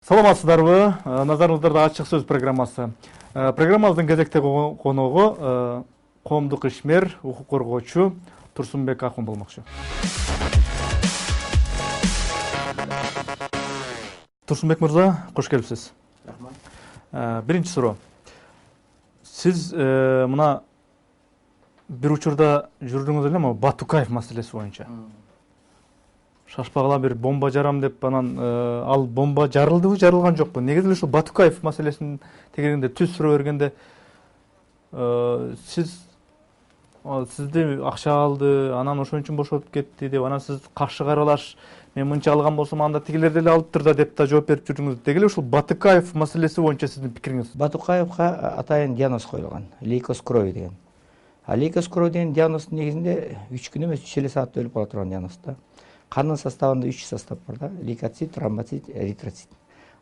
Саламатсыздарбы? Назарыңыздарда ачык сөз программасы. Программабыздын кезектеги коногу коомдук ишмер, укук коргоочу Турсунбек Акун болмокчу. Турсунбек мырза, кош келипсиз. Рахмат. Биринчи суроо. Сиз мына бир учурда жүрдүңүз эле Батукаев маселеси боюнча. Шашпагыла бир бомба жарам деп анан ал бомба жарылдыбы, жарылган жокпу? Негизи ушул Батукаев маселесин тегерегинде түз суроо бергенде сизди акча алды, анан ошон үчүн бошотуп кетти деп, анан сиз каршы каралаш, мен мынча алган болсом анда тигилер деле алыптыр да деп да жооп берип жүрдүңүз. Деги эле ушул Батукаев маселеси боюнча сиздин пикириңиз? Батукаевга атайын диагноз коюлган, лейкоз крови деген. Лейкоз крови деген диагноздун негизинде 3 күн эмес 3 саатта өлүп кала турган диагноз да. Канын составында 3 состав бар да: лейкоцит, тромбоцит, эритроцит.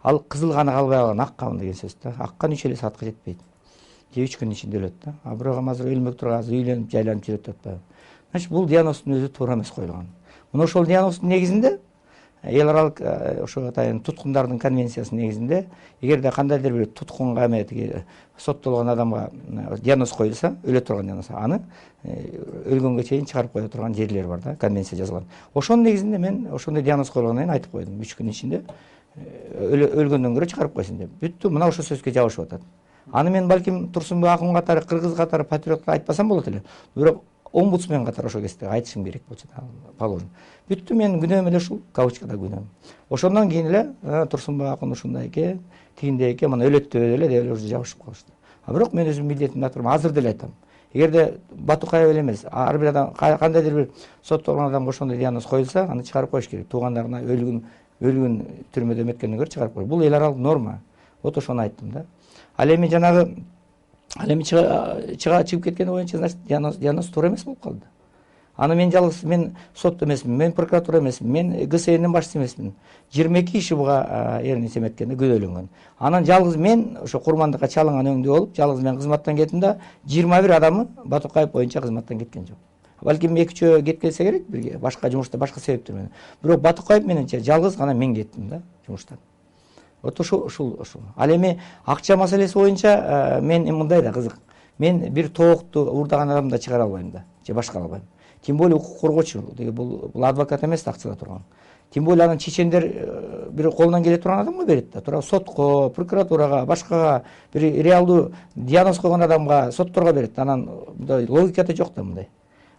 Ал кызыл каны калбай калган, ак кан деген сөз да. Ак кан 3 саатка жетпейт. Же 3 күн ичинде өлөт да. А бирок азыр өлмөк турган, үйлөнүп, жайланып жүрөт деп атпайбы. Значит, бул диагноздун өзү туура эмес коюлган. Мына ошол диагноздун негизинде эл аралык ошо атайын туткундардын конвенциясынын негизинде эгерде кандайдыр бир туткунга соттолгон адамга диагноз коюлса, өлө турган диагноз, аны өлгөнгө чейин чыгарып кое турган жерлер бар да, конвенция жазылган. Ошонун негизинде мен ошондой диагноз коюлгандан кийин айтып койдум, 3 күн ичинде өлгөндөн көрө чыгарып койсун деп. Бүттү, мына ошол сөзгө жабышып атат. Аны мен балким Турсунбек Акун катары, кыргыз катары патриотка айтпасам болот эле. Бирок омбудсмен катары ошол кезде айтышым керек болчу да, положено. Бүттү, мен күнөөм эле ушул, кавычкада күнөөм. Ошондон кийин эле Турсунбек Акун ушундай экен, тигиндей экен, мына өлөт деле деп эле жабышып калышты. Бирок мен өзүм милдетимди атырмын, азыр деле айтам. Эгерде Батукаев эле эмес, ар бир адам, кандайдыр бир соттолгон адамга ошондой диагноз коюлса, аны чыгарып коюш керек. Туугандарына өлгөн түрмөдө эметкенден көрө чыгарып коюш. Бул эл аралык норма. Вот ошону айттым да. Ал эми жанагы чыгып кеткени боюнча, значит, диагноз туура эмес болуп калды. Аны мен жалгыз, мен сот эмесмин, мен прокуратура эмесмин, мен ГСНдин башчысы эмесмин. 22 киши буга эметкенде күнөөлөнгөн. Анан жалгыз мен ошо курмандыкка чалынган өңдүү болуп, жалгыз мен кызматтан кеттим да, 21 адамы Батукаев боюнча кызматтан кеткен жок. Балким 2-3 кеткенсе керек бирге, башка жумушта, башка себептер менен. Бирок Батукаев мененче жалгыз гана мен кеттим да жумуштан. Вот ушул. Ал эми акча маселеси боюнча мен мындай да кызык. Мен бир тоокту уурдаган адамды чыгара албайм да, же башка албайм. Тем более укук коргоочу, бул адвокат эмес, акчада турган. Тем более анын чечендер бир колунан келе турган адамга берет да. Тура сотко, прокуратурага, башкага, бир реалдуу диагноз койгон адамга, сотторго берет. Анан мындай логикада жок да мындай.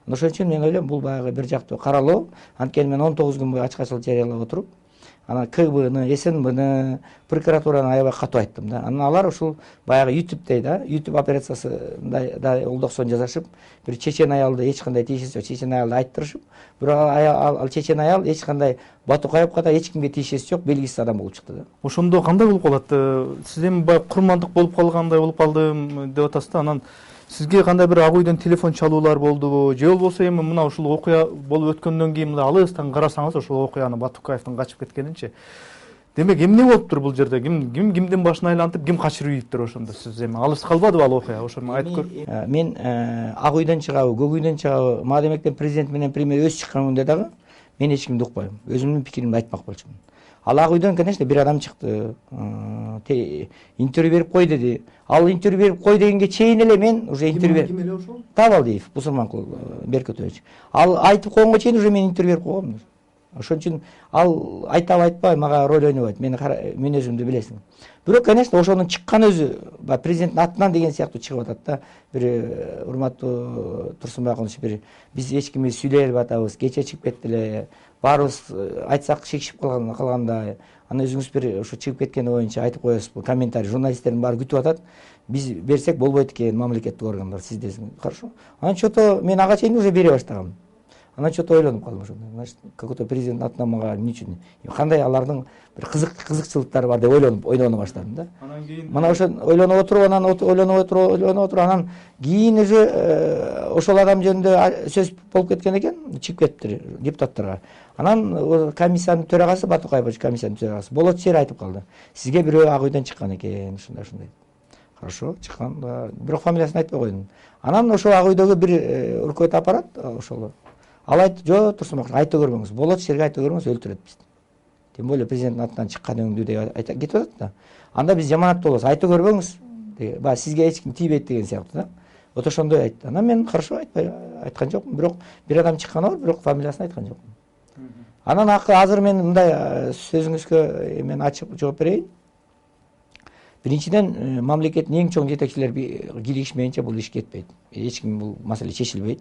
Ошон үчүн мен ойлойм, бул баягы бир жактуу каралоо. Анткени мен 19 күн бою ачкачылык жарыялап отуруп, анан КГБны, СНБны, прокуратураны аябай катуу айттым да. Анан алар ушул баягы YouTube да, YouTube операциясында олдоксон жасашып, бир чечен аялды эч кандай тиешеси жок, чечен аялды айттырышып, бирок ал чечен аял эч кандай Батукаевга да эч кимге тиешеси жок, белгисиз адам болуп чыкты да. Ошондо кандай болуп калат? Сиз эми баягы курмандык болуп калгандай болуп калдым деп атасыз да. Анан сизге кандай бир ак үйдөн телефон чалуулар болдубу? Же болбосо эми мына ушул окуя болуп өткөндөн кийин мындай алыстан карасаңыз ошол окуяны, Батукаевдин качып кеткенинчи. Демек эмне болуптур бул жерде? Кимдин башын айлантып, ким качырып ийиптир ошондо? Сиз эми алыс калбадыбы ал окуя? Ошону айтып көр. Мен ак үйдөн чыгабы, көк үйдөн чыгабы, мага демектен президент менен премьер өзү чыккан күндө дагы мен эч кимди укпайм. Өзүмдүн пикиримди айтмак болчумун. Ал ак үйдөн, конечно, бир адам чыкты, интервью берип кой деди. Ал интервью берип кой дегенге чейин эле мен уже интервью Ким эле ошол? Табалдиев, Бусурманкул Беркетович. Ал айтып койгонго чейин уже мен интервью берип койгом. Ошон үчүн ал айтабы айтпай мага роль ойнобойт. Мен өзүмдү билесиң. Бирок, конечно, ошонун чыккан өзү президенттин атынан деген сыяктуу чыгып атат да. Бир урматтуу Турсунбек Акунович, биз эч кимди сүйлөй албай атабыз, кече чыгып кетти эле. Баарыбыз айтсак шекишип калгандай. Аны өзүңүз бир ошо чыгып кеткени боюнча айтып коесузбу? Комментарий журналисттердин баары күтүп атат. Биз берсек болбойт экен, мамлекеттик органдар, сиз десиң. Хорошо. Анан что-то мен ага чейин уже бере баштагам. Анан что-то ойлонуп калдым ошондо. Значит, какой-то президент атынан мага эмне үчүн? Кандай алардын бир кызыкчылыктары бар деп ойлоно баштадым да. Анан кийин мына ошо ойлонуп отуруп, анан кийин уже ошол адам жөнүндө сөз болуп кеткен экен, чыгып кетти депутаттарга. Анан комиссиянын төрагасы, Батукаев комиссиянын төрагасы болот жери айтып калды. Сизге бирөө ак үйдөн чыккан экен, ушундай. Хорошо, чыккан, бирок фамилиясын айтпай койдум. Анан ошол ак үйдөгү бир өлкөт аппарат ошол. Ал айтты, жо, Турсунбек, айта көрбөңүз. Болот жерге айта көрбөңүз, өлтүрөт бизди. тем более президенттин атынан чыккан өңдүү деп кетип атат да. Анда биз жаманатта болобуз, айта көрбөңүз. Баягы сизге эч ким тийбейт деген сыяктуу да. Вот ошондой айтты. Анан мен каршы айткан жокмун, бирок бир адам чыкканы бар, бирок фамилиясын айткан жокмун. Анан азыр мен мындай сөзүңүзгө мен ачык жооп берейин. Биринчиден, мамлекеттин эң чоң жетекчилери киришмейинче бул иш кетпейт. Эч ким бул маселе чечилбейт.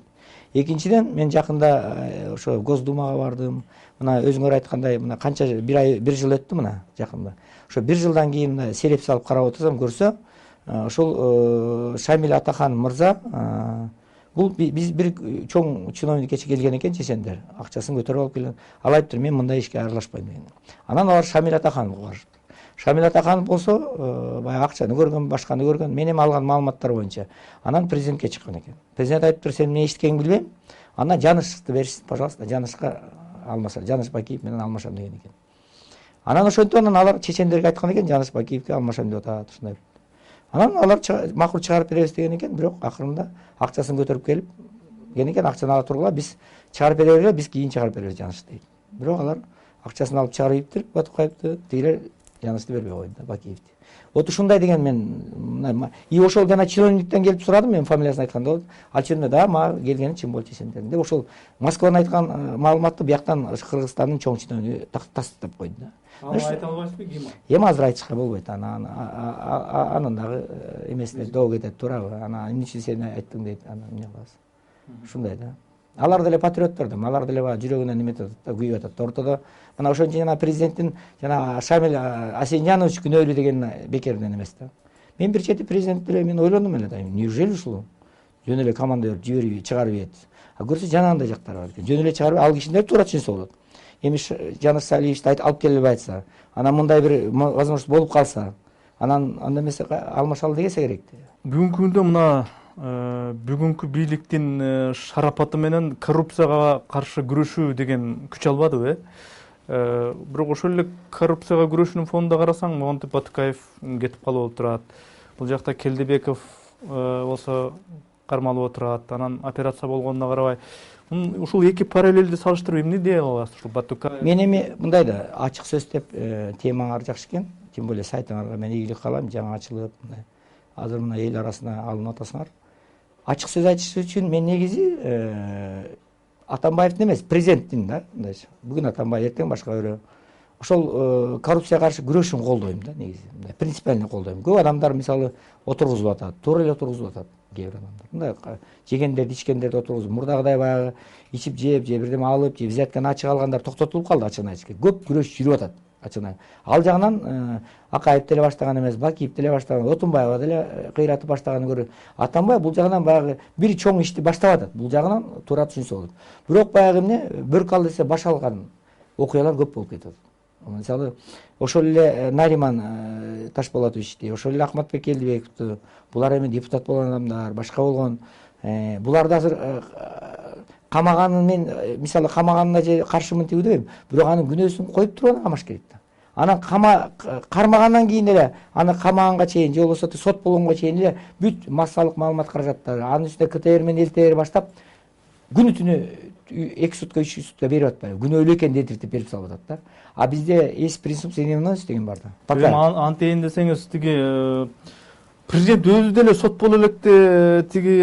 Экинчиден, мен жакында ошо Госдумага бардым. Мына өзүңөр айткандай, мына канча бир жыл өттү мына жакында. Ошо бир жылдан кийин мына сереп салып карап отурсам көрсө, ошол Шамил Атахан мырза бул биз бир чоң чиновник кече келген экен, чечендер. Акчасын көтөрүп алып келген. Ал айтыптыр, мен мындай ишке аралашпайм деген. Анан алар Шамил Атахановго барышыптыр. Шамил Атаханов болсо, баягы акчаны көргөн, башканы көргөн, мен эми алган маалыматтар боюнча. Анан президентке чыккан экен. Президент айтыптыр, сен эмне эчиткениңди билбейм. Андан Жанышевди беришсиз, пожалуйста, Жанышка алмаша, Жаныш Бакиев менен алмашам деген экен. Анан ошентип анан алар чечендерге айткан экен, Жаныш Бакиевке алмашам деп атат, ушундай. Анан алар макул чыгарып беребиз деген экен, бирок акырында акчасын көтөрүп келип экен, акчаны ала тургула, биз чыгарып беребиз, биз кийин чыгарып беребиз Жаныш дейт. Бирок алар акчасын алып чыгарып батып калыптыр, тигилер Жанышты бербей койду да, Бакиевди. Вот ушундай деген мен и ошол жана чиновниктен келип сурадым, мен фамилиясын айтканда, ал чиновник да мага келгени чын болчу чечендер деп ошол Москвадан айткан маалыматты бияктан Кыргызстандын чоң чиновниги тастап койду да. Айта албайсызбы ким? Эми азыр айтышка болбойт. Анын дагы эмесине доо кетет, туурабы? Эмне үчүн сен айттың дейт, анан эмне кылабыз? Ушундай да. Алар деле патриоттор да, алар деле жүрөгүнөн неметип атат да, күйүп атат. Ортодо мына ошон жана президенттин жана Шамил Асенжанович күнөөлүү деген бекерден эмес да. Мен бир чети президент деле мен ойлондум эле да, неужели ушул жөн эле команда берип жиберип чыгарып ийет. Көрсө жанагындай жактар бар экен. Жөн эле чыгарып ал кишинин туура түшүнсө болот. Эми Жаныш Салиевичти алып келип айтса, анан мындай бир возможность болуп калса, анан анда эмесе алмашалы дегесе керек. Бүгүнкү күндө мына бүгүнкү бийликтин шарапаты менен коррупцияга каршы күрөшүү деген күч албадыбы? Бирок ошол эле коррупцияга күрөшүүнүн фонунда карасаң, монтип Батыкаев кетип калып отурат. Бул жакта Келдебеков болсо кармалып отурат. Анан операция болгонуна карабай, ушул эки параллелди салыштырып эмне дей аласыз? Ушул Батыкаев мен эми мындай да ачык сөз деп темаңар жакшы экен. Тем более сайтыңарга мен ийгилик каалайм, жаңы ачылып, мындай азыр мына эл арасына алынып атасыңар. Ачык сөз айтыш үчүн мен негизи Атамбаевдин эмес, президенттин да, мындайча. Бүгүн Атамбаев, эртең башка бирөө. Ошол коррупцияга каршы күрөшүн колдойм да, негизи. Мындай принципиально колдойм. Көп адамдар мисалы отургузуп атат, туура эле отургузуп атат кээ бир адамдар. Мындай жегендерди, ичкендерди отургузуп, мурдагыдай баягы ичип жеп, же бирдеме алып, же взятканы ачык алгандар токтотулуп калды, ачыгын айтышка. Көп күрөш жүрүп атат. Ал жагынан Акаев деле баштаган эмес, Бакиев деле баштаган, Отунбаева деле кыйратып баштаганын көрүп. Атамбаев бул жагынан баягы бир чоң ишти баштап атат. Бул жагынан туура түшүнсө болот. Бирок баягы эмне бөрк ал десе баш алган окуялар көп болуп кетет. Мисалы, ошол эле Нариман Ташполатовичти, ошол эле Ахматбек Келдибековду, булар эми депутат болгон адамдар, башка болгон. Буларды азыр камаганын мен мисалы камаганына же каршымын деп дебейм, бирок анын күнөөсүн коюп туруп анан камаш керек да. Анан кармагандан кийин эле аны камаганга чейин же болбосо сот болгонго чейин эле бүт массалык маалымат каражаттары, анын үстүнө КТР менен ЛТР баштап күнү түнү 2 сутка 3 сутка берип атпайбы, күнөөлүү экен дедиртип берип салып атат да. А бизде есть презумпция невиновности деген бар да. Антейин десеңиз, тиги президент өзү деле сот боло электе тиги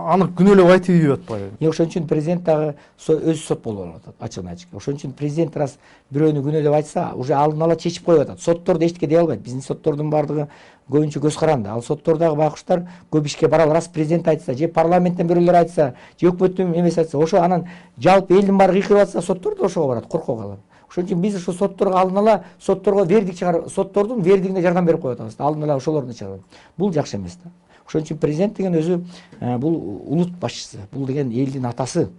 анык күнөөлөп айтып ийип атпайбы? Ошон үчүн президент дагы өзү сот болуп атат, ачыгын айтышка. Ошон үчүн президент раз бирөөнү күнөөлөп айтса, уже алдын ала чечип коюп атат. Сотторду эчтеке дей албайт. Биздин соттордун баардыгы көбүнчө көз каранды. Ал соттордогу байкуштар көп ишке бара алат. Раз президент айтса, же парламенттен бирөөлөр айтса, же өкмөттүн эмеси айтса, ошо анан жалпы элдин баары кыйкырып атса, сотторду ошого барат, коркуп калат. Ошон үчүн биз ушу сотторго алдын ала сотторго вердикт чыгарып, соттордун вердигине жардам берип коюп атабыз. Алдын ала ошолорду чыгарып. Бул жакшы эмес да. Ошон үчүн президент деген өзү бул улут башчысы, бул деген элдин атасы.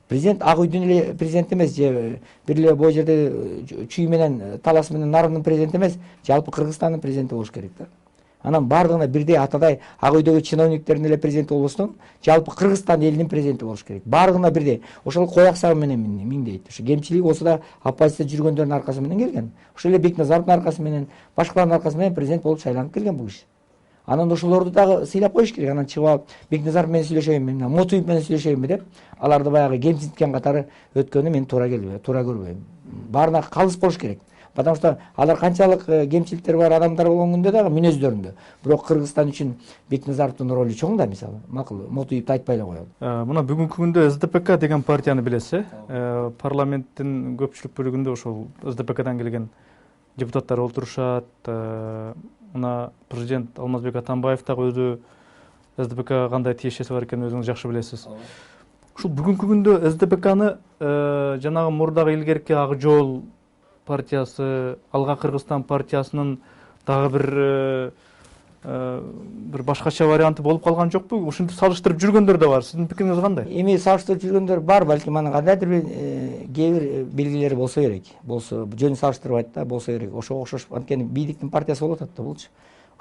Президент Ак үйдүн эле президенти эмес, же бир эле бул жерде Чүй менен Талас менен Нарындын президенти эмес, жалпы Кыргызстандын президенти болуш керек да. Анан бардыгына бирдей атадай Ак үйдөгү чиновниктердин эле президенти болбостон, жалпы Кыргызстан элинин президенти болуш керек. Бардыгына бирдей. Ошол кояк сабы менен миңдейт. Ошо кемчилиги болсо да оппозицияда жүргөндөрдүн аркасы менен келген. Ошол эле Бекназаровдун аркасы менен, башкалардын аркасы менен президент болуп шайланып келген бул киши. Анан ошолорду дагы сыйлап коюш керек. Анан чыгып алып Бекназаров менен сүйлөшөйүнбү, мына Мотуев менен сүйлөшөйүнбү деп аларды баягы кемсинткен катары өткөнү мен туура көрбөйм. Баарына калыс болуш керек. Потому что алар канчалык кемчиликтери бар адамдар болгон күндө дагы мүнөздөрүндө. Бирок Кыргызстан үчүн Бекназаровдун ролу чоң да, мисалы. Макул, Мотуевди айтпай эле коелу. Мына бүгүнкү күндө СДПК деген партияны билесиз, парламенттин көпчүлүк бөлүгүндө ошол СДПКдан келген депутаттар олтурушат. Мына президент Алмазбек Атамбаев дагы өзү СДПКга кандай тиешеси бар экенин өзүңүз жакшы билесиз. Ушул бүгүнкү күндө СДПКны жанагы мурдагы илгерки Ак Жол партиясы, Алга Кыргызстан партиясынын дагы бир башкача варианты болуп калган жокпу? Ушинтип салыштырып жүргөндөр да бар. Сиздин пикириңиз кандай? Эми салыштырып жүргөндөр бар, балким анын кандайдыр бир кээ бир белгилери болсо керек. Болсо жөн салыштырбайт да, болсо керек. Ошого окшош, анткени бийликтин партиясы болуп атат да булчу.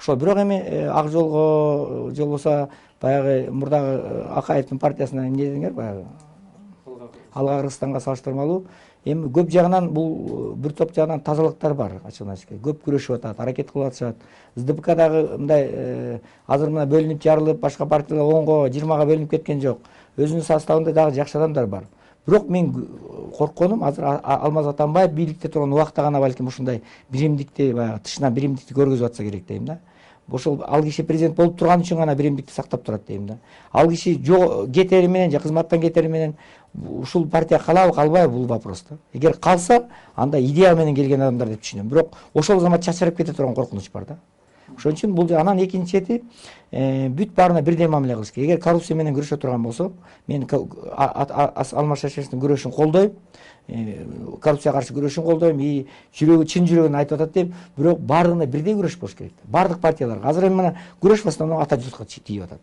Ошол бирок эми Ак Жолго же болбосо баягы мурдагы Акаевдин партиясына эмне дедиңер, баягы Алга Кыргызстанга салыштырмалуу. Эми көп жагынан бул бир топ жагынан тазалыктар бар, ачыгын айтышка. Көп күрөшүп атат, аракет кылып атышат. СДПК дагы мындай азыр мына бөлүнүп жарылып, башка партиялар 10-го, 20-га бөлүнүп кеткен жок. Өзүнүн составында дагы жакшы адамдар бар. Бирок мен коркконум азыр Алмаз Атамбаев бийликте турган убакта гана балким ушундай биримдикти, баягы тышынан биримдикти көргөзүп атса керек дейм да. Ошол ал киши президент болуп турган үчүн гана биримдикти сактап турат дейм да. Ал киши кетери менен же кызматтан кетери менен ушул партия калабы калбайбы бул вопрос да. Эгер калса, анда идея менен келген адамдар деп түшүнөм. Бирок ошол замат чачырап кете турган коркунуч бар да. Ошон үчүн бул анан экинчи чети бүт баарына бирдей мамиле кылыш керек. Эгер коррупция менен күрөшө турган болсо, мен Алмаз Шаршеновдун күрөшүн колдойм. Коррупцияга каршы күрөшүн колдойм, чын жүрөгүн айтып атат дейм. Бирок баардыгына бирдей күрөш болуш керек. Баардык партияларга азыр эми мына күрөш в основном ата журтка тийип атат.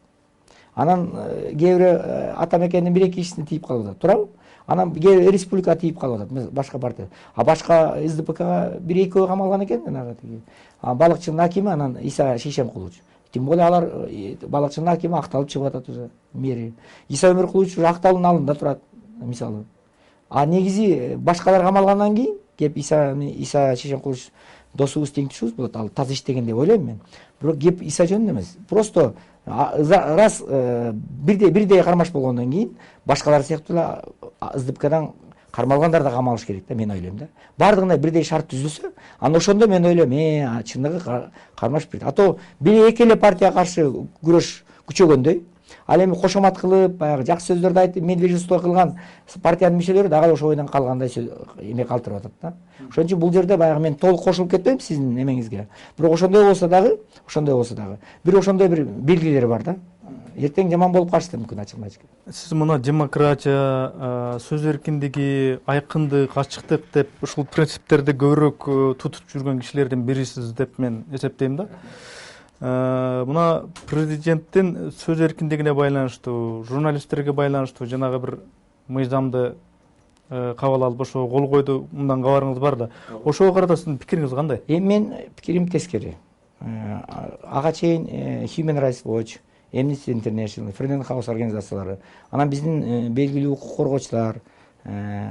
Анан кээ бир ата мекендин бир эки кишисине тийип калып атат, туурабы? Анан кээ бир республикага тийип калып атат, башка партия. Башка СДПКга бир экөө камалган экен, жанагы тиги. Балыкчынын акими анан Иса Шишемкулович. Тем более алар балыкчынын акими акталып чыгып атат уже мэри. Иса Өмөркулович уже акталуунун алдында турат, мисалы. Негизи башкалар камалгандан кийин кеп Иса Шишемкулович досубуз, теңдишибиз болот, ал таза иштеген деп ойлойм мен. Бирок кеп Иса жөнүндө эмес. Просто раз бирдей кармаш болгондон кийин башкалар сыяктуу эле СДПКдан кармалгандар да камалыш керек да, мен ойлойм да. Бардыгына бирдей шарт түзүлсө, анан ошондо мен ойлойм, чындыгы кармаш бир. Ато бир эки эле партияга каршы күрөш күчөгөндөй. Ал эми кошомат кылып, баягы жакшы сөздөрдү айтып, медвежество кылган партиянын мүчөлөрү дагы ошо ойдон калгандай эме калтырып атат да. Ошон үчүн бул жерде баягы мен толук кошулуп кетпейм сиздин эмеңизге. Бирок ошондой болсо дагы, бир ошондой бир белгилери бар да. Эртең жаман болуп калышы да мүмкүн, ачыгын айтышка. Сиз мына демократия, сөз эркиндиги, айкындык, ачыктык деп ушул принциптерди көбүрөөк тутуп жүргөн кишилердин бирисиз деп мен эсептейм да. Мына президенттин сөз эркиндигине байланыштуу, журналисттерге байланыштуу жанагы бир мыйзамды кабыл алып ошого кол койду, мындан кабарыңыз бар да. Ошого карата сиздин пикириңиз кандай? Эми мен пикирим тескери. Ага чейин Human Rights Watch, Amnesty International, Freedom House организациялары, анан биздин белгилүү укук коргоочулар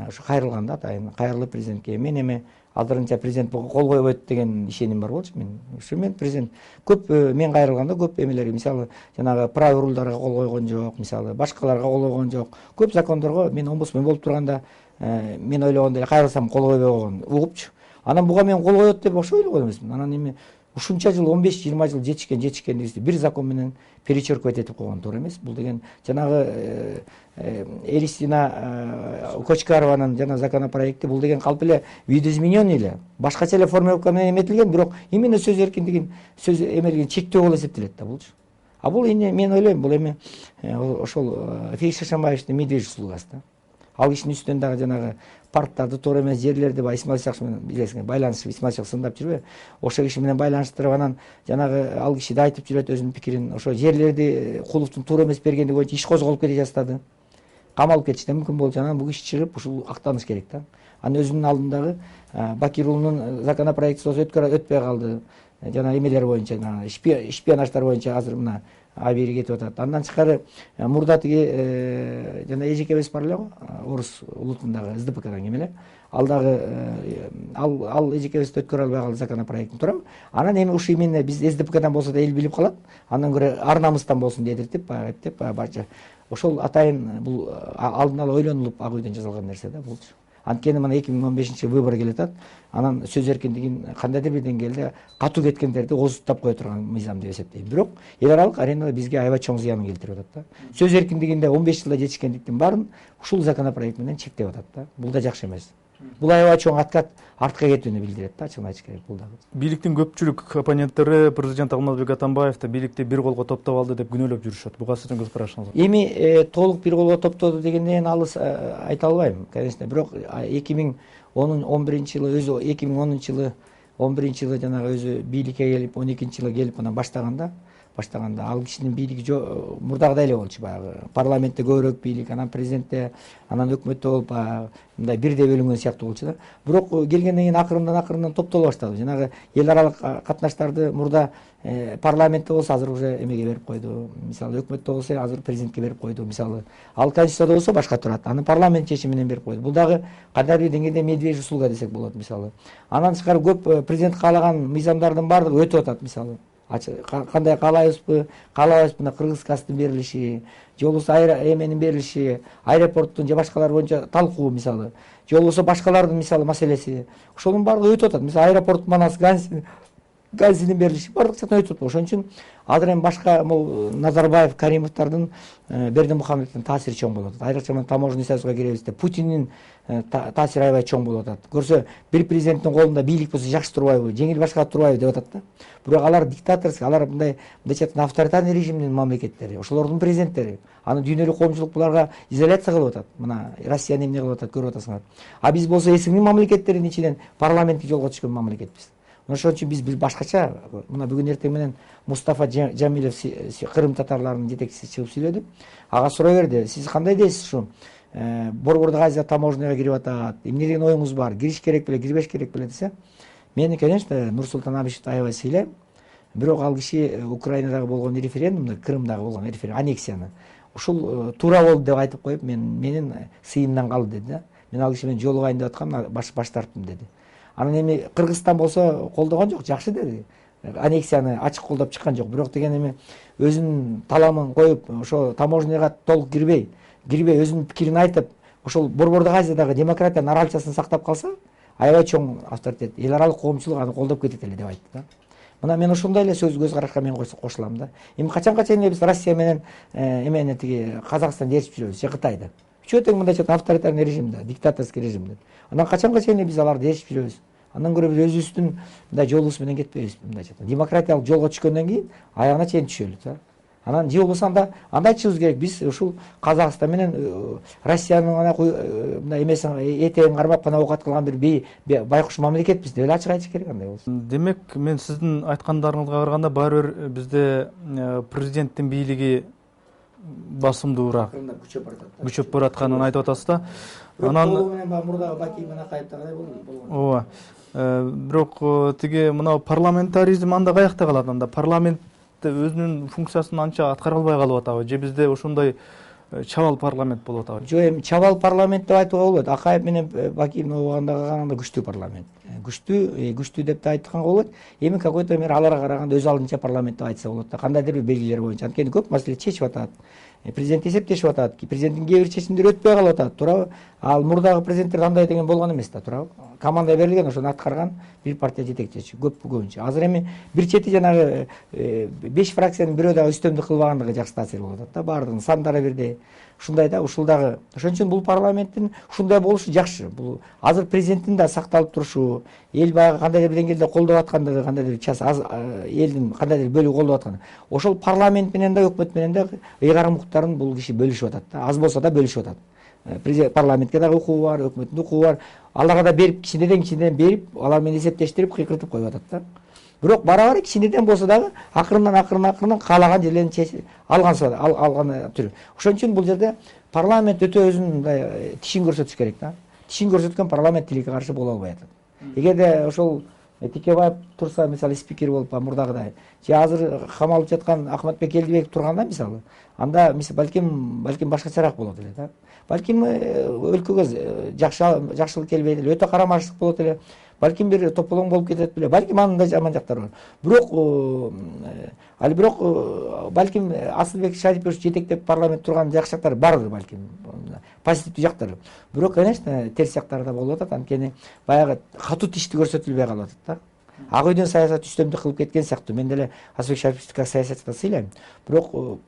ушу кайрылган да, атайын кайрылып президентке. Мен эми алдырынча президент кол койбойт деген ишеним бар болчу мен. Ушу мен президент көп мен кайрылганда көп эмелер, мисалы жанагы права рулдарга кол койгон жок, мисалы башкаларга кол койгон жок. Көп закондорго мен омбудсмен болуп турганда мен ойлогондой эле кайрылсам кол койбой койгон угупчу. Анан буга мен кол коет деп ошо ойлогон эмесмин. Анан эми ушунча жыл 15-20 жыл жетишкен дегенде бир закон менен перечеркивать этип койгон туура эмес. Бул деген жанагы Элистина Кочкарованын жана законопроекти бул деген калп эле видоизмененный эле. Башкача эле формулировка менен эметилген, бирок именно сөз эркиндигин, сөз эмелигин чектөө болуп эсептелет да булчу. А бул мен ойлойм, бул эми ошол Феликс Шишембаевдин медвежий услугасы да. Ал кишинин үстүнөн дагы жанагы парктарды, туура эмес жерлерди Исмаил Сакш менен билесиңер, байланышып Исмаил Сакш сындап жүрбөйбү? Ошол киши менен байланыштырып, анан жанагы ал киши да айтып жүрөт өзүнүн пикирин. Ошо жерлерди Куловдун туура эмес бергендиги боюнча иш козголуп кете жаздады. Камалып кетиши да мүмкүн болчу. Анан бул киши чыгып ушул актаныш керек да. Анан өзүнүн алдындагы Бакир уулунун законопроектиси өтпөй калды. Жана эмелер боюнча, шпионаждар боюнча азыр мына абийири кетип атат. Андан тышкары мурда тиги жана эжекебес бар эле го, орус улутундагы СДПКдан ким эле? ал дагы ал эжекебизди өткөрө албай калды законопроекттин туурабы. Анан эми ушу именно биз СДПКдан болсо да эл билип калат, андан көрө ар намыстан болсун дедиртип баягы эптеп барча ошол атайын бул алдын ала ойлонулуп ак үйдөн жасалган нерсе да булчу. Анткени мына 2015 выбор келатат. Анан сөз эркиндигин кандайдыр бир деңгээлде катуу кеткендерди ооздуктап кое турган мыйзам деп эсептейм. Бирок эл аралык аренада бизге аябай чоң зыянын келтирип атат да. Сөз эркиндигинде 15 жылда жетишкендиктин баарын ушул законопроект менен чектеп атат да. Бул да жакшы эмес. Бул аябай чоң откат артка кетүүнү билдирет да, чын айтыш керек бул дагы. Бийликтин көпчүлүк оппоненттери президент Алмазбек Атамбаевди бийликти бир колго топтоп алды деп күнөөлөп жүрүшөт. Буга сиздин көз карашыңыз? Эми толук бир колго топтоду дегенден алыс айта албайм, конечно. Бирок 2011 жылы өзү 2010 жылы 11 жылы жанагы өзү бийликке келип 12 жылы келип анан баштаганда ал кишинин бийлиги мурдагыдай эле болчу, баягы парламентте көбүрөөк бийлик, анан президентте, анан өкмөттө болуп мындай бирдей бөлүнгөн сыяктуу болчу да. Бирок келгенден кийин акырындан топтоло баштады. Жанагы эл аралык катнаштарды мурда парламентте болсо азыр уже эмеге берип койду. Мисалы өкмөттө болсо азыр президентке берип койду. Мисалы ал конституцияда болсо башка турат. Аны парламент чечими менен берип койду. Бул дагы кандайдыр бир деңгээлде медвежий услуга десек болот мисалы. Анан тышкары көп президент каалаган мыйзамдардын баардыгы өтүп атат мисалы. Кандай каалайбызбы, каалабайбызбы, мына кыргыз газдын берилиши, же болбосо эменин берилиши, аэропорттун же башкалар боюнча талкуу мисалы, же болбосо башкалардын мисалы маселеси. Ошонун баардыгы өтүп атат. Мисалы аэропорт Манас газинин берилиши баардык жактан өтүп атат. Ошон үчүн азыр эми башка могу Назарбаев, Каримовдордун, Бердимухамедовдун таасири чоң болуп атат. Айрыкча таможенный союзга киребиз деп Путиндин таасири аябай чоң болуп атат. Көрсө бир президенттин колунда бийлик болсо жакшы турбайбы, жеңил башкарып турбайбы деп атат да. Бирок алар диктаторский, алар мындайча айтканда авторитарный режимдин мамлекеттери, ошолордун президенттери. Аны дүйнөлүк коомчулук буларга изоляция кылып атат. Мына Россияны эмне кылып атат көрүп атасыңар. А биз болсо эсиңдин мамлекеттеринин ичинен парламентке жолго түшкөн мамлекетпиз. Ошон үчүн биз башкача, мына бүгүн эртең менен Мустафа Жамилов Кырым татарларынын жетекчиси чыгып сүйлөдү. Ага суроо берди, сиз кандай дейсиз ушу? Борбордук Азия таможняга кирип атат. Эмне деген оюңуз бар? Кириш керек беле, кирбеш керек беле десе? Мени, конечно, Нурсултан Абишевди аябай сыйлайм. Бирок ал киши Украинадагы болгон референдумду, Крымдагы болгон аннексияны ушул туура болду деп айтып коюп, менин сыйымдан калды деди да. Мен ал киши менен жолугайын деп аткам, баш тарттым деди. Анан эми Кыргызстан болсо колдогон жок, жакшы деди. Аннексияны ачык колдоп чыккан жок. Бирок деген эми өзүнүн таламын коюп, ошо таможняга толук кирбей өзүнүн пикирин айтып, ошол Борбордук Азиядагы демократиянын аралчасын сактап калса, аябай чоң авторитет, эл аралык коомчулук аны колдоп кетет эле деп айтты да. Мына мен ошондой эле көз карашка мен кошулам да. Эми качанга чейин биз Россия менен эмени тиги Казакстан дешип жүрөбүз, же Кытайды. Үчөө тең мындайча авторитарный режимде, диктаторский режимде. Анан качанга чейин биз аларды дешип жүрөбүз. Андан көрө биз өзүбүздүн мындай жолубуз менен кетпейбизби, мындайча. Демократиялык жолго түшкөндөн кийин аягына чейин түшөлү да. Анан же болбосо андай чыгыбыз керек, биз ушул Казакстан менен Россиянын мындай эмесин этегин кармап гана оокат кылган бир байкуш мамлекетпиз деп эле ачык айтыш керек андай болсо. Демек, мен сиздин айткандарыңызга караганда баары бир бизде президенттин бийлиги басымдуураак, күчөп баратканын айтып атасыз да. Анан менен мурдагы Бакий менен кайыптагыдай болгон. Ооба. Бирок тиги мына парламентаризм анда каякта калат? Анда парламент өзүнүн функциясын анча аткара албай калып атабы, же бизде ошондой чабал парламент болуп атабы? Жок, эми чабал парламент деп айтууга болбойт. Акаев менен Бакиевдин убагындагы караганда күчтүү парламент. Күчтүү деп да айтканга болот. Эми какой-то мер аларга караганда өз алдынча парламент деп айтса болот да. Кандайдыр бир белгилер боюнча. Анткени көп маселе чечип атат. Президент эсептешип атат. Президенттин кээ бир чечимдери өтпөй калып атат, туурабы? Ал мурдагы президенттер андай деген болгон эмес да, туурабы? Команда берилген, ошону аткарган бир партия жетекчиси көбүнчө. Азыр эми бир чети жанагы 5 фракциянын бирөө дагы үстөмдүк кылбагандыгы жакшы таасир болуп атат да. Баардыгынын сандары бирдей. Ушундай да, ушул дагы. Ошон үчүн бул парламенттин ушундай болушу жакшы. Бул азыр президенттин да сакталып турушу, эл баягы кандайдыр бир деңгээлде колдоп аткандыгы, кандайдыр час элдин кандайдыр бөлүгү колдоп атканы. Ошол парламент менен да, өкмөт менен да ыйгарым укуктарын бул киши бөлүшүп атат да. Аз болсо да бөлүшүп атат. Парламентке дагы укугу бар, өкмөттүн укугу бар. Аларга да берип, кичинеден берип, алар менен эсептештирип, кыйкыртып коюп атат да. Бирок бара кичинеден болсо дагы акырындан каалаган жерлерин алган түрү. Ошон үчүн бул жерде парламент өтө өзүнүн мындай тишин көрсөтүш керек да. Тишин көрсөткөн парламент тилекке каршы боло албай атат. Эгерде ошол Текебаев турса, мисалы, спикер болуп мурдагыдай, же азыр камалып жаткан Ахматбек Элдибеков турганда, мисалы, анда балким башкачараак болот эле да. балким өлкөгө жакшылык келбейт эле, өтө карамарчылык болот эле, балким бир тополоң болуп кетет беле, балким анын да жаман жактары бар. Бирок балким Асылбек Шарипович жетектеп парламент турган жакшы жактары бардыр балким, позитивдүү жактары. Бирок конечно терс жактары да болуп атат, анткени баягы катуу тишти көрсөтүлбөй калып атат да. Ак үйдөн саясат үстөмдүк кылып кеткен сыяктуу. Мен деле Асылбек Шариповичти как саясатчыда сыйлайм. Бирок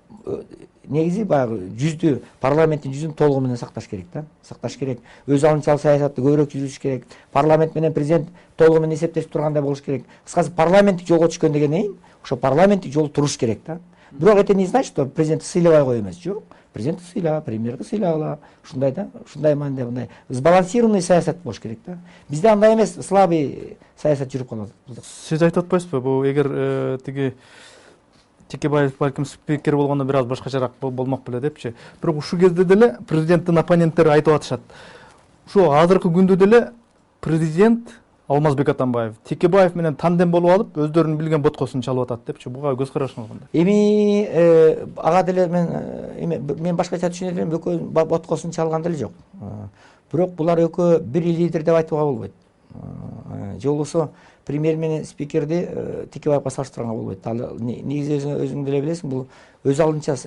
негизи баягы жүздү, парламенттин жүзүн толугу менен сакташ керек да. Сакташ керек. Өз алынчалык саясатты көбүрөөк жүргүзүш керек. Парламент менен президент толугу менен эсептешип тургандай болуш керек. Кыскасы парламенттик жолго түшкөн дегенден кийин ошо парламенттик жол туруш керек да. Бирок это не значит, что президентти сыйлабай кой эмес. Жок. Президентти сыйла, премьерди сыйлагыла. Ушундай да. Ушундай маанидә мындай сбалансированный саясат болуш керек да. Бизде андай эмес, слабый саясат жүрүп калат. Сиз айтып атпайсызбы, бул эгер тиги Текебаев балким спикер болгондо бир аз башкачараак болмок беле депчи. Бирок ушул кезде деле президенттин оппоненттери айтып атышат. Ушу азыркы күндө деле президент Алмазбек Атамбаев Текебаев менен тандем болуп алып, өздөрүнүн билген боткосун чалып атат депчи. Буга көз карашыңыз кандай? Ага деле мен башкача түшүнөт элем, экөөнүн боткосун чалган деле жок. Бирок булар экөө бир лидер деп айтууга болбойт. Же болбосо премьер менен спикерди Текебаевга салыштырганга болбойт. Негизи өзүң деле билесиң, бул өз алынча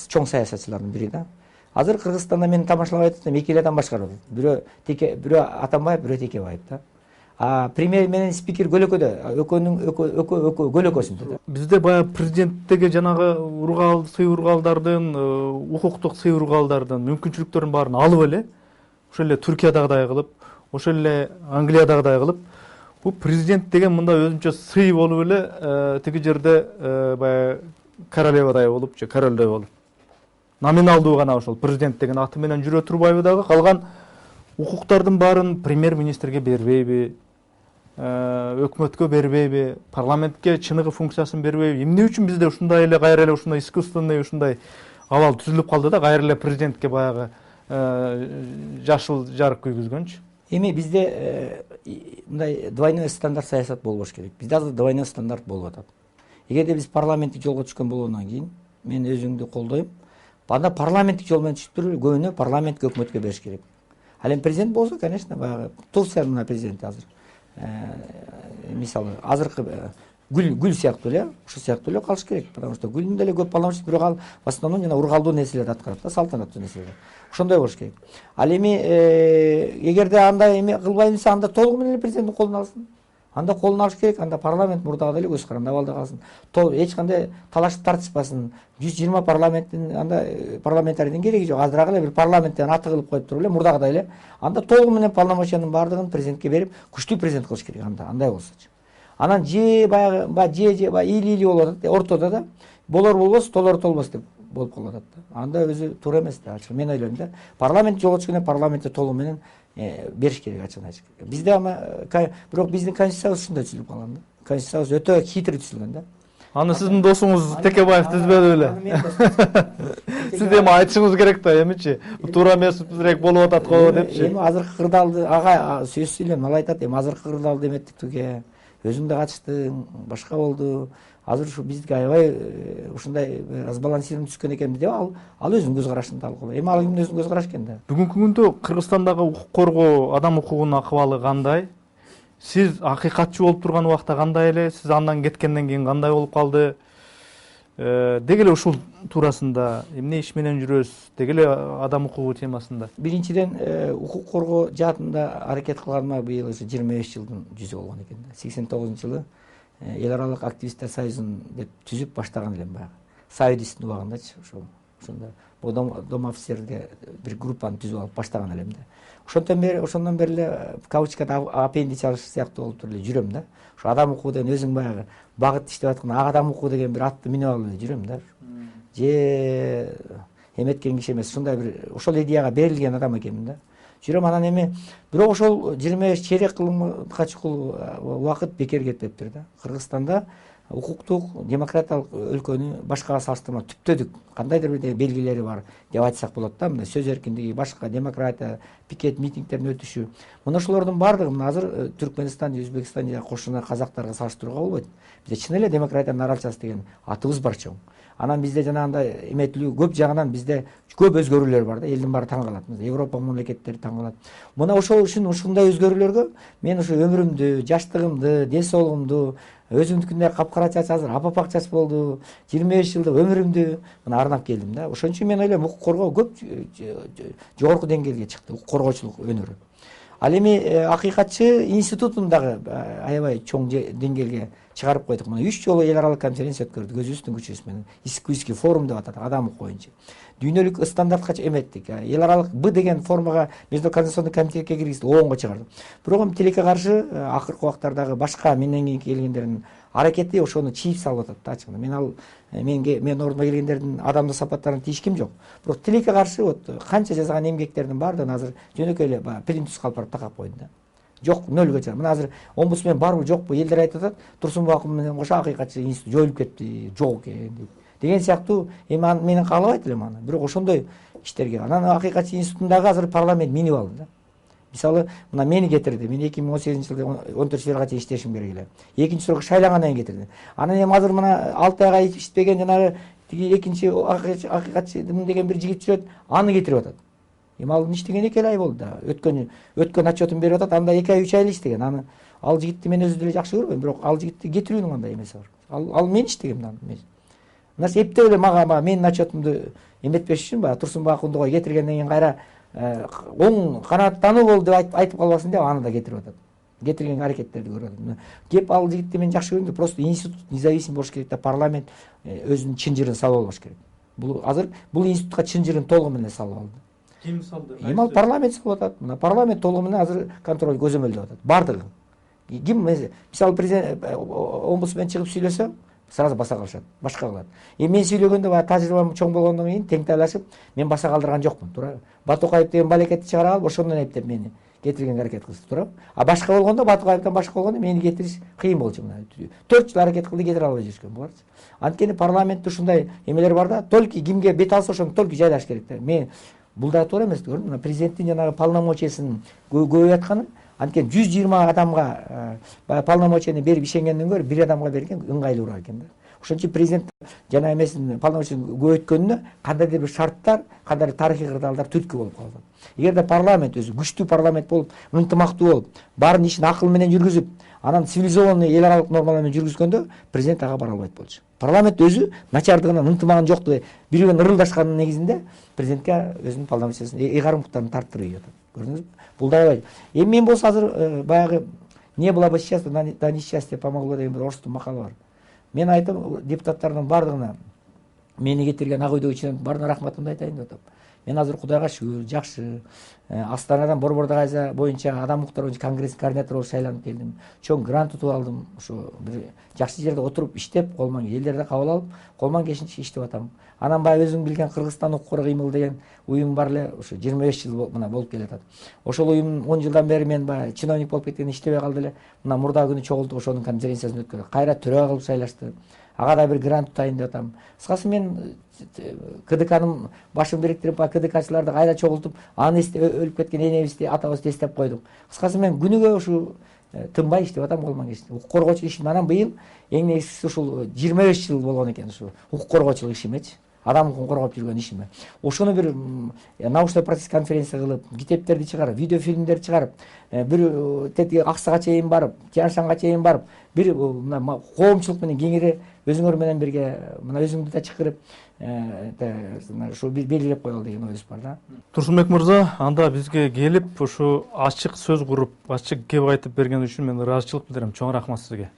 чоң саясатчылардын бири да. Азыр Кыргызстанда мен тамашалап атсам, эки эле адам башкарат. Бирөө Атамбаев, бирөө Текебаев да. Премьер менен спикер көлөкөдө, экөөнүн көлөкөсүндө да. Бизде баягы президенттеги жанагы сый ургалдардын, укуктук сый ургалдардын мүмкүнчүлүктөрүн баарын алып эле, ошол эле Түркиядагыдай кылып, ошол эле Англиядагыдай кылып, бул президент деген мында өзүнчө сый болуп эле тиги жерде баягы королевадай болуп же королдой болуп. Номиналдуу гана ошол президент деген аты менен жүрө турбайбы дагы, калган укуктардын баарын премьер-министрге бербейби, өкмөткө бербейби, парламентке чыныгы функциясын бербейби? Эмне үчүн бизде ушундай эле кайра эле ушундай искусственный ушундай абал түзүлүп калды да, кайра эле президентке баягы жашыл жарык күйгүзгөнчү? Бизде мындай двойной стандарт саясат болбош керек. Бизде азыр двойной стандарт болуп атат. Эгерде биз парламенттик жолго түшкөн болгондон кийин, мен өзүңдү колдойм. Анда парламенттик жол менен түшүп көбүнө парламентке, өкмөткө бериш керек. Ал эми президент болсо, конечно, баягы Турциянын президенти азыр. Мисалы, азыркы Гүл сыяктуу эле, ошол сыяктуу эле калыш керек, потому что Гүлдүн деле көп полномочия, бирок ал в основном жана ургалдуу нерселерди аткарат да, салтанаттуу нерселерди. Ошондой болуш керек. Ал эми эгерде андай эме кылбайбыз, анда толугу менен президенттин колуна алсын. Анда колуна алыш керек, анда парламент мурдагы деле көз каранды абалда калсын. Эч кандай талашып тартышпасын. 120 парламенттин анда парламентарийдин кереги жок. Азыраак эле бир парламенттен аты кылып коюп туруп эле мурдагыдай эле анда толугу менен полномочиянын баардыгын президентке берип, күчтүү президент кылыш керек андай болсочу. Анан же или болуп атат, ортодо да болор болбос, толор толбос деп болуп калып атат да. Анда өзү туура эмес да, мен ойлойм да. Парламент жолго түшкөндө парламентте толугу менен бериш керек, ачык айтыш керек. Бизде бирок биздин конституциябыз ушундай түзүлүп калган да. Конституциябыз өтө хитрый түзүлгөн да. Аны сиздин досуңуз Текебаев түзбөдү беле? Сиз эми айтышыңыз керек да, эмичи? Туура эмесирээк болуп атат го депчи. Эми азыркы кырдаалды сөз сүйлөйм, ал айтат, эми азыркы кырдаалды эметтиктиге өзүң да катыштың, башка болду. Азыр ушу бизге аябай ушундай разбалансированный түшкөн экенбиз деп ал өзүнүн көз карашын талкуулайт. Эми ал кимдин өзүнүн көз карашы экен да. Бүгүнкү күндө Кыргызстандагы укук коргоо, адам укугунун акыбалы кандай? Сиз акыйкатчы болуп турган убакта кандай эле? Сиз андан кеткенден кийин кандай болуп калды? Деги эле ушул туурасында эмне иш менен жүрөсүз? Деги эле адам укугу темасында. Биринчиден укук коргоо жаатында аракет кылганыма быйыл 25 жылдын жүзү болгон экен да. 89-жылы эл аралык активисттер союзун деп түзүп баштаган элем баягы. Союздун убагындачы ошондо дом офицерге бир группаны түзүп алып баштаган элем да. Ошондон бери эле кавычкада аппендич алыш сыяктуу болуп туруп эле жүрөм да. Ошо адам укугу деген өзүң баягы багыт иштеп аткан адам укугу деген бир атты минип алып эле жүрөм да. Же эметкен киши эмес, ушундай бир ошол идеяга берилген адам экенмин да. Жүрөм, анан эми бирок ошол 25 чейрек кылымга чукул убакыт бекер кетпептир да. Кыргызстанда укуктук демократиялык өлкөнү башкага салыштырмалуу түптөдүк, кандайдыр бир белгилери бар деп айтсак болот да. Мына сөз эркиндиги, башка демократия, пикет митингдердин өтүшү. Мына ошолордун баардыгы мына азыр Түркмөнстан, Өзбекстан же кошуна казактарга салыштырууга болбойт. Бизде чын эле демократиянын аралчасы деген атыбыз бар чоң. Анан бизде жанагындай эметилүү көп жагынан бизде көп өзгөрүүлөр бар да, элдин баары таң калат. Европа мамлекеттери таң калат. Мына ошол үчүн ушундай өзгөрүүлөргө мен ушу өмүрүмдү, жаштыгымды, ден соолугумду, өзүмдүкүндөй капкара чач азыр апапак чач болду, 25 жылдык өмүрүмдү мына арнап келдим да. Ошон үчүн мен ойлойм укук коргоо көп жогорку деңгээлге чыкты, укук коргоочулук өнөрү. Ал эми акыйкатчы институтун дагы аябай чоң деңгээлге чыгарып койдук. Мына 3 жолу эл аралык конференция өткөрдүк өзүбүздүн күчүбүз менен. Искуйский форум деп атат, адам укук боюнча. Дүйнөлүк стандартка эметтик. Эл аралык Б деген формага Междуконституционный комитетке киргиздик, ООНго чыгардык. Бирок эми тилекке каршы акыркы убактардагы башка менден кийин келгендердин аракети ошону чийип салып атат да ачыгында. Мен ал мен ордуна келгендердин адамдык сапаттарын тийишким жок. Бирок тилекке каршы вот канча жасаган эмгектердин баардыгын азыр жөнөкөй эле плинтус калып такап койду да. Жок, нөлгө чыга. Мына азыр омбудсмен барбы жокпу элдер айтып атат. Турсунбаков менен кошо акыйкатчы институт жоюлуп кетти, жок экен деп. Деген сыяктуу эми менен каалабайт элем аны. Бирок ошондой иштерге анан акыйкатчы институтундагы азыр парламент минип алды да. Мисалы, мына мени кетирди. Мен 2018-жылда 14 февралга чейин иштешим керек эле. Экинчи срокко шайлангандан кийин кетирди. Анан эми азыр мына 6 айга иштебеген жанагы тиги экинчи акыйкатчы деген бир жигит жүрөт, аны кетирип атат. Эми ал иштеген 2 ай болду да. Өткөн отчетун берип атат. Анда 2 ай 3 ай эле иштеген. Аны ал жигитти мен өзү деле жакшы көрбөйм, бирок ал жигитти кетирүүнүн кандай эмеси бар. Ал мен иштегем да. Мына эптеп эле мага менин отчетумду эметпеш үчүн Турсунбаковду кой кетиргенден кийин кайра оң канааттануу болду деп айтып калбасын деп аны да кетирип атат. Кетирген аракеттерди көрүп атат. Кеп ал жигитти мен жакшы көрдүм, просто институт независимый болуш керек да, парламент өзүнүн чынжырын салып албаш керек. Бул институтка чынжырын толугу менен салып алды. Ким салды? Эми ал парламент салып атат. Мына парламент толугу менен азыр контроль көзөмөлдөп атат. Бардыгы. Ким мисалы президент омбудсмен чыгып сүйлөсө сразу баса калышат, башка кылат. Мен сүйлөгөндө тажрыйбам чоң болгондон кийин тең талашып, мен баса калдырган жокмун, туурабы? Батукаев деген балекетти чыгара алып, ошондон эптеп мени кетиргенге аракет кылышты, туурабы? А башка болгондо, Батукаевден башка болгондо мени кетириш кыйын болчу мына. 4 жыл аракет кылды, кетире албай жүрүшкөн буларчы. Анткени парламентте ушундай эмелер бар да, только кимге бет алса ошону только жайлаш керек да. Мен бул да туура эмес, көрдүм. Мына президенттин жанагы полномочиясын көбөйүп атканы, анткени 120 адамга полномочияны берип ишенгенден көрө бир адамга берген ыңгайлуураак экен да. Ошон үчүн президент жана эмесин полномочиясын көбөйткөнүнө кандайдыр бир шарттар, кандайдыр тарыхый кырдаалдар түрткү болуп калды. Эгерде парламент өзү күчтүү парламент болуп, ынтымактуу болуп, баарын ишин акыл менен жүргүзүп, анан цивилизованный эл аралык нормалар менен жүргүзгөндө президент ага бара албайт болчу. Парламент өзү начардыгынан ынтымагын жоктугу бири бирин ырылдашканын негизинде президентке өзүнүн полномочиясын ыйгарым тарттырып ийет. Көрдүңүзбү? Бул да эми мен болсо азыр баягы не было бы счастья, да несчастье помогло деген бир орустун макалы бар. Мен айтам депутаттардын бардыгына, мени кетирген ак үйдөгү члендин баарына рахматымды айтайын деп атам. Мен азыр Кудайга шүгүр, жакшы. Астанадан Борбордук Азия боюнча адам укуктары боюнча конгресс координатору болуп шайланып келдим. Чоң грант утуп алдым. Ошо бир жакшы жерде отуруп иштеп, колман элдерди кабыл алып, колман келишинче иштеп атам. Анан баягы өзүң билген Кыргызстан укук кыймыл деген уюм бар эле, ошо 25 жыл мына болуп келатат. Ошол уюм 10 жылдан бери мен баягы чиновник болуп кеткен иштебей калды эле. Мына мурда күнү чогултуп ошонун конференциясын өткөрдүк. Кайра төрага кылып шайлашты. Ага да бир грант утайын деп атам. Кыскасы мен КДКнын башын бириктирип, КДКчыларды кайра чогултуп, аны өлүп кеткен энебизди, атабызды эстеп койдук. Кыскасы мен күнүгө ушу тынбай иштеп атам колман кешти. Укук коргоочулук ишин анан быйыл эң негизгиси ушул 25 жыл болгон экен ушу укук коргоочулук ишимечи. Адам укугун коргоп жүргөн ишиме. Ошону бир научный процесс конференция кылып, китептерди чыгарып, видео фильмдерди чыгарып, бир тетиги Аксага чейин барып, Тянь-Шанга чейин барып, бир мына коомчулук менен кеңири өзүңөр менен бирге мына өзүңдү да чакырып, ушу белгилеп коелу деген оюбуз бар да. Турсунбек мырза, анда бизге келип, ушу ачык сөз куруп, ачык кеп айтып берген үчүн мен ыраазычылык билдирем. Чоң рахмат сизге.